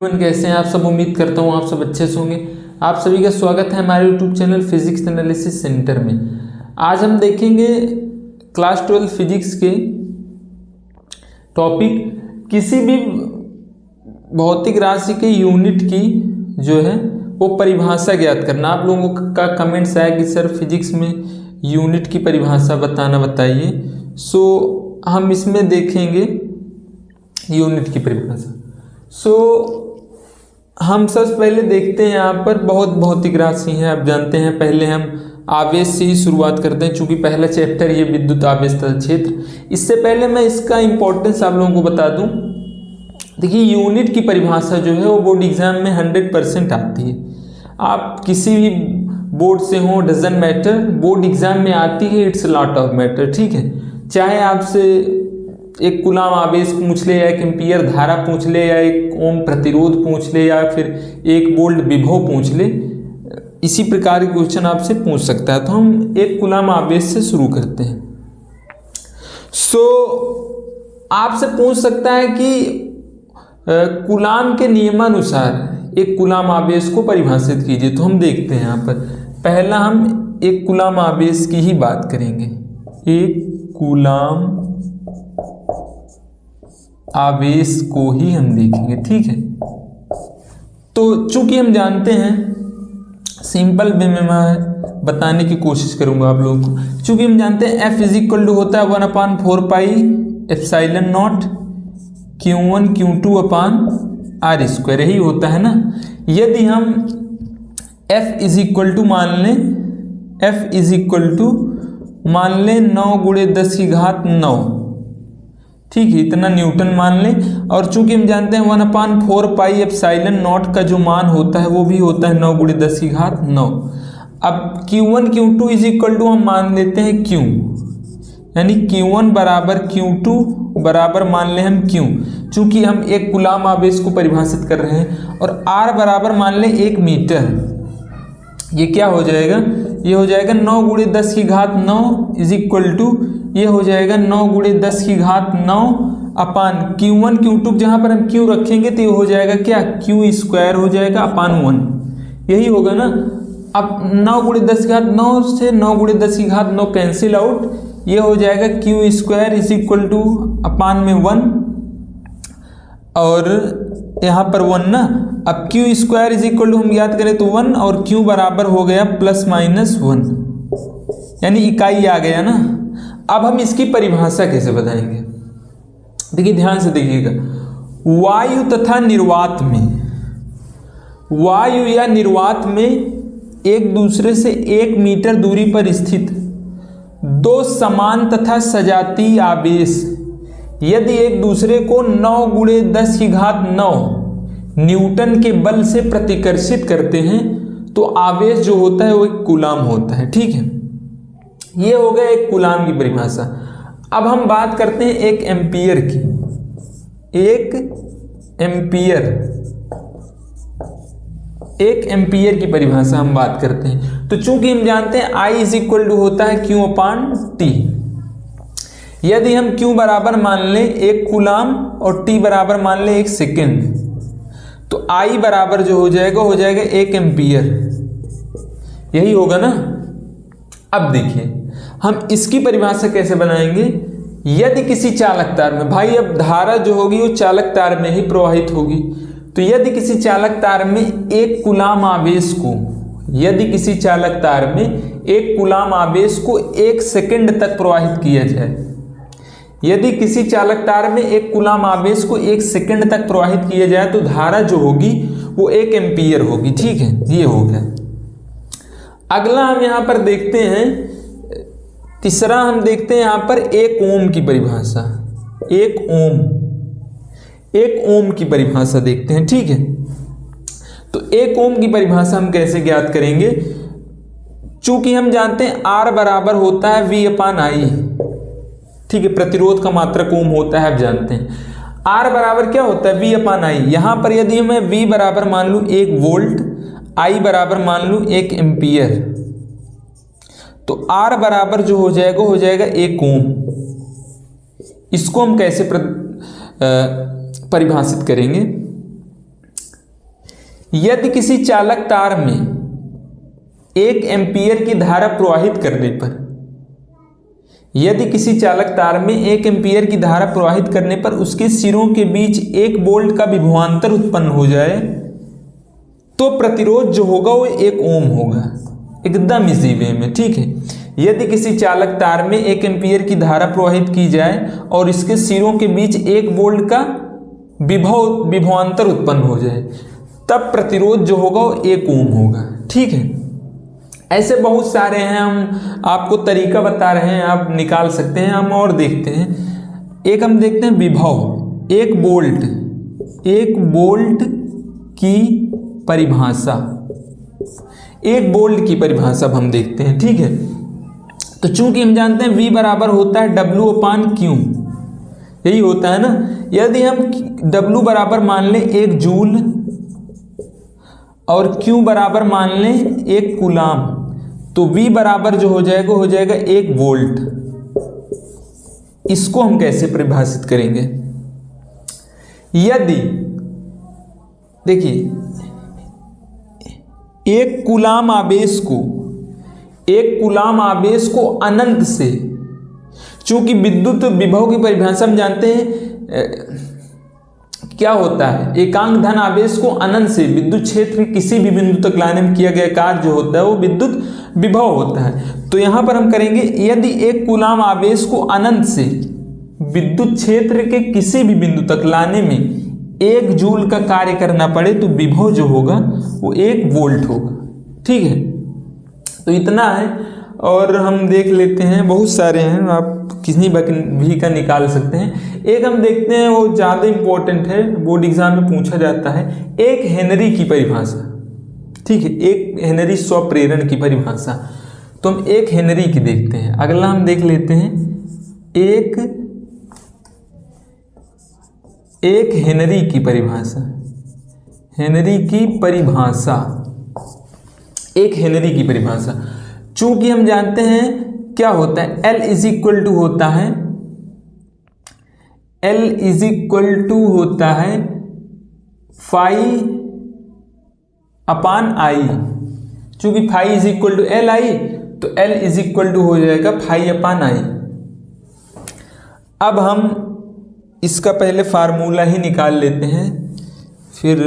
कैसे हैं आप सब। उम्मीद करता हूँ आप सब अच्छे से होंगे। आप सभी का स्वागत है हमारे YouTube channel physics analysis centre में। आज हम देखेंगे क्लास 12 फिजिक्स के टॉपिक किसी भी भौतिक राशि के यूनिट की जो है वो परिभाषा ज्ञात करना। आप लोगों का कमेंट्स आया कि सर फिजिक्स में यूनिट की परिभाषा बताइए। सो हम इसमें देखेंगे यूनिट की परिभाषा। हम सबसे पहले देखते हैं यहाँ पर बहुत भौतिक राशि हैं। आप जानते हैं पहले हम आवेश से ही शुरुआत करते हैं, चूंकि पहला चैप्टर ये विद्युत आवेश तथा क्षेत्र। इससे पहले मैं इसका इम्पोर्टेंस आप लोगों को बता दूं। देखिए यूनिट की परिभाषा जो है वो बोर्ड एग्जाम में 100% आती है। आप किसी भी बोर्ड से हो डजंट मैटर, बोर्ड एग्जाम में आती है। इट्स लॉट ऑफ मैटर, ठीक है। चाहे आपसे एक कूलाम आवेश पूछ ले या एक एम्पीयर धारा पूछ ले या एक ओम प्रतिरोध पूछ ले या फिर एक वोल्ट विभव पूछ ले, इसी प्रकार के क्वेश्चन आपसे पूछ सकता है। तो हम एक कूलाम आवेश से शुरू करते हैं। आपसे पूछ सकता है कि कूलाम के नियमानुसार एक कूलाम आवेश को परिभाषित कीजिए। तो हम देखते हैं यहाँ पर पहला हम एक कूलाम आवेश की ही बात करेंगे। एक कूलाम आवेश को ही हम देखेंगे, ठीक है। तो चूंकि हम जानते हैं, सिंपल वे में मैं बताने की कोशिश करूंगा आप लोगों को। चूंकि हम जानते हैं F इज होता है 1/4 pi epsilon not Q1 Q2 upon R square, यही होता है ना। यदि हम F इज मान लें 9 × 10⁻⁹, ठीक है, इतना न्यूटन मान लें। और चूंकि हम जानते हैं 1/4 पाई एप्सिलॉन नॉट का जो मान होता है वो भी होता है 9 × 10⁹। अब Q1 Q2 इज हम मान लेते हैं Q, यानी Q1 बराबर Q2 बराबर मान लें हम Q, चूंकि हम एक कूलाम आवेश को परिभाषित कर रहे हैं। और R बराबर मान लें 1 मीटर। ये क्या हो जाएगा, ये हो जाएगा 9 × 10⁹ इज ये हो जाएगा 9 × 10⁹ अपान Q1 Q2, जहां पर हम Q रखेंगे तो ये हो जाएगा क्या, Q स्क्वायर हो जाएगा अपान 1, यही होगा ना। अब 9 × 10⁹ से 9 × 10⁹ कैंसिल आउट, ये हो जाएगा Q स्क्वायर इज अपान में 1 और यहाँ पर 1 ना। अब Q स्क्वायर इज हम याद करें तो 1 और Q बराबर हो गया ±1, यानी इकाई आ गया ना। अब हम इसकी परिभाषा कैसे बताएंगे, देखिए ध्यान से देखिएगा। वायु तथा निर्वात में, वायु या निर्वात में एक दूसरे से 1 मीटर दूरी पर स्थित दो समान तथा सजातीय आवेश यदि एक दूसरे को 9 × 10⁹ न्यूटन के बल से प्रतिकर्षित करते हैं तो आवेश जो होता है वो एक कूलाम होता है, ठीक है। ये हो गया एक कूलाम की परिभाषा। अब हम बात करते हैं एक एम्पीयर की। एक एम्पीयर की परिभाषा हम बात करते हैं। तो चूंकि हम जानते हैं I इज होता है Q/T। यदि हम Q बराबर मान लें 1 कूलाम और T बराबर मान लें 1 सेकेंड, तो I बराबर जो हो जाएगा 1 एम्पीयर, यही होगा ना। अब देखिए हम इसकी परिभाषा कैसे बनाएंगे। यदि किसी चालक तार में, भाई अब धारा जो होगी वो चालक तार में ही प्रवाहित होगी, तो यदि किसी चालक तार में एक कूलाम आवेश को, यदि किसी चालक तार में एक कूलाम आवेश को 1 सेकंड तक प्रवाहित किया जाए, यदि किसी चालक तार में एक कूलाम आवेश को 1 सेकंड तक प्रवाहित किया जाए तो धारा जो होगी वो 1 एम्पीयर होगी, ठीक है। ये हो गया। अगला हम यहां पर देखते हैं, तीसरा हम देखते हैं यहां पर 1 ओम की परिभाषा। 1 ओम की परिभाषा देखते हैं, ठीक है। तो 1 ओम की परिभाषा हम कैसे ज्ञात करेंगे। चूंकि हम जानते हैं R बराबर होता है V/I, ठीक है, प्रतिरोध का मात्रक ओम होता है, आप जानते हैं। R बराबर क्या होता है, V/I। यहां पर यदि मैं V बराबर मान लूं 1 वोल्ट, I बराबर मान लूं 1 एम्पीयर, तो R बराबर जो हो जाएगा 1 ओम। इसको हम कैसे परिभाषित करेंगे। यदि किसी चालक तार में 1 एम्पीयर की धारा प्रवाहित करने पर, यदि किसी चालक तार में 1 एम्पीयर की धारा प्रवाहित करने पर उसके सिरों के बीच 1 वोल्ट का विभवांतर उत्पन्न हो जाए तो प्रतिरोध जो होगा वो 1 ओम होगा। एकदम इसी वे में, ठीक है। यदि किसी चालक तार में 1 एम्पीयर की धारा प्रवाहित की जाए और इसके सिरों के बीच 1 वोल्ट का विभवांतर उत्पन्न हो जाए तब प्रतिरोध जो होगा वो 1 ओम होगा, ठीक है। ऐसे बहुत सारे हैं, हम आपको तरीका बता रहे हैं, आप निकाल सकते हैं। हम और देखते हैं, एक हम देखते हैं विभव, 1 वोल्ट की परिभाषा, 1 वोल्ट की परिभाषा हम देखते हैं, ठीक है। तो चूंकि हम जानते हैं V बराबर होता है W/Q, यही होता है ना। यदि हम W बराबर मान लें 1 जूल और Q बराबर मान लें 1 कूलाम, तो V बराबर जो हो जाएगा 1 वोल्ट। इसको हम कैसे परिभाषित करेंगे? यदि देखिए 1 कूलाम आवेश को अनंत से, चूंकि विद्युत विभव की परिभाषा हम जानते हैं क्या होता है, एकांक धन आवेश को अनंत से विद्युत क्षेत्र के किसी भी बिंदु तक लाने में किया गया कार्य जो होता है वो विद्युत विभव होता है। तो यहां पर हम करेंगे, यदि 1 कूलाम आवेश को अनंत से विद्युत क्षेत्र के किसी भी बिंदु तक लाने में 1 जूल का कार्य करना पड़े तो विभव जो होगा वो 1 वोल्ट होगा, ठीक है। तो इतना है। और हम देख लेते हैं, बहुत सारे हैं, आप किसी भी का निकाल सकते हैं। एक हम देखते हैं, वो ज़्यादा इम्पोर्टेंट है, बोर्ड एग्जाम में पूछा जाता है, 1 हेनरी की परिभाषा, ठीक है। 1 हेनरी स्वप्रेरण की परिभाषा। तो हम 1 हेनरी की देखते हैं। अगला हम देख लेते हैं 1 हेनरी की परिभाषा, 1 हेनरी की परिभाषा। चूंकि हम जानते हैं क्या होता है, L इज इक्वल टू होता है फाई अपान आई। चूंकि phi is equal to L I, तो L इज इक्वल टू हो जाएगा फाई अपान आई। अब हम इसका पहले फार्मूला ही निकाल लेते हैं, फिर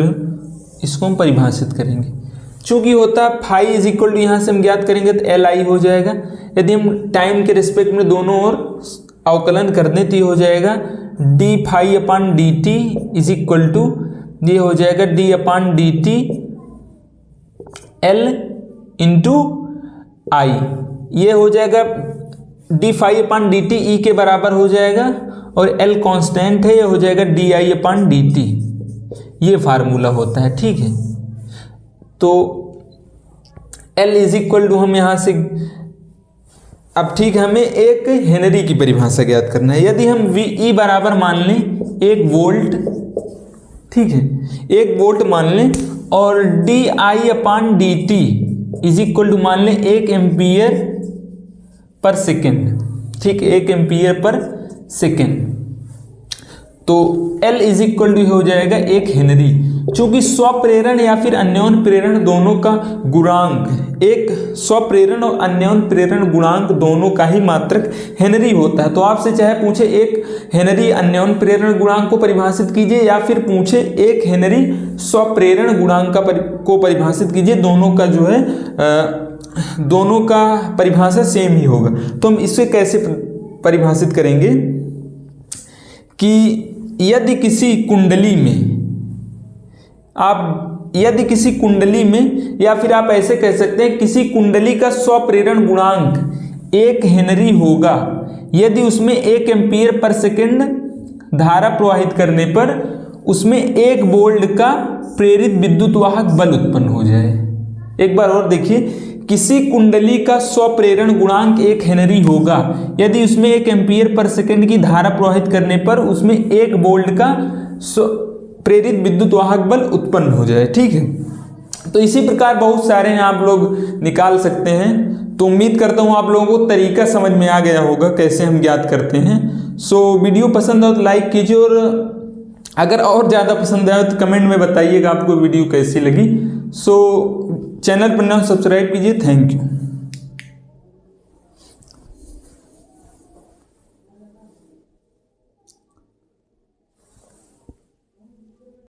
इसको हम परिभाषित करेंगे। चूंकि होता है फाई इज इक्वल टू, यहाँ से हम ज्ञात करेंगे तो एल आई हो जाएगा। यदि हम टाइम के रिस्पेक्ट में दोनों ओर अवकलन कर दें तो ये हो जाएगा D phi upon D T is equal to, ये हो जाएगा D upon D T L into I. ये हो जाएगा D phi upon D T E के बराबर हो जाएगा, और एल कांस्टेंट है, ये हो जाएगा D I upon D T. ये फार्मूला होता है, ठीक है। तो L इज इक्वल टू हम यहाँ से, अब ठीक है, हमें 1 हेनरी की परिभाषा ज्ञात करना है। यदि हम VE बराबर मान लें 1 वोल्ट, ठीक है, 1 वोल्ट मान लें, और DI upon DT is equal to मान लें 1 एम्पीयर पर सेकेंड, ठीक है, 1 एम्पीयर पर सेकेंड। तो L इज इक्वल टू हो जाएगा 1 हेनरी। चूंकि स्वप्रेरण या फिर अन्योन्य प्रेरण दोनों का गुणांक, एक स्वप्रेरण और अन्योन्य प्रेरण गुणांक दोनों का ही मात्रक हेनरी होता है। तो आपसे चाहे पूछे 1 हेनरी अन्योन्य प्रेरण गुणांक को परिभाषित कीजिए, या फिर पूछे 1 हेनरी स्वप्रेरण गुणांक को परिभाषित कीजिए, दोनों का जो है दोनों का परिभाषा सेम ही होगा। तो हम इसे कैसे परिभाषित करेंगे कि यदि किसी कुंडली में या फिर आप ऐसे कह सकते हैं, किसी कुंडली का स्वप्रेरण गुणांक 1 हेनरी होगा यदि उसमें 1 एम्पीयर पर सेकेंड धारा प्रवाहित करने पर उसमें 1 वोल्ट का प्रेरित विद्युत वाहक बल उत्पन्न हो जाए। एक बार और देखिए, किसी कुंडली का स्वप्रेरण गुणांक 1 हेनरी होगा यदि उसमें 1 एम्पीयर पर सेकेंड की धारा प्रवाहित करने पर उसमें 1 वोल्ट का प्रेरित विद्युत वाहक बल उत्पन्न हो जाए, ठीक है। तो इसी प्रकार बहुत सारे हैं, आप लोग निकाल सकते हैं। तो उम्मीद करता हूँ आप लोगों को तरीका समझ में आ गया होगा कैसे हम ज्ञात करते हैं। सो वीडियो पसंद हो तो लाइक कीजिए, और अगर और ज़्यादा पसंद आया तो कमेंट में बताइएगा आपको वीडियो कैसी लगी। सो चैनल पर ना सब्सक्राइब कीजिए। Thank you.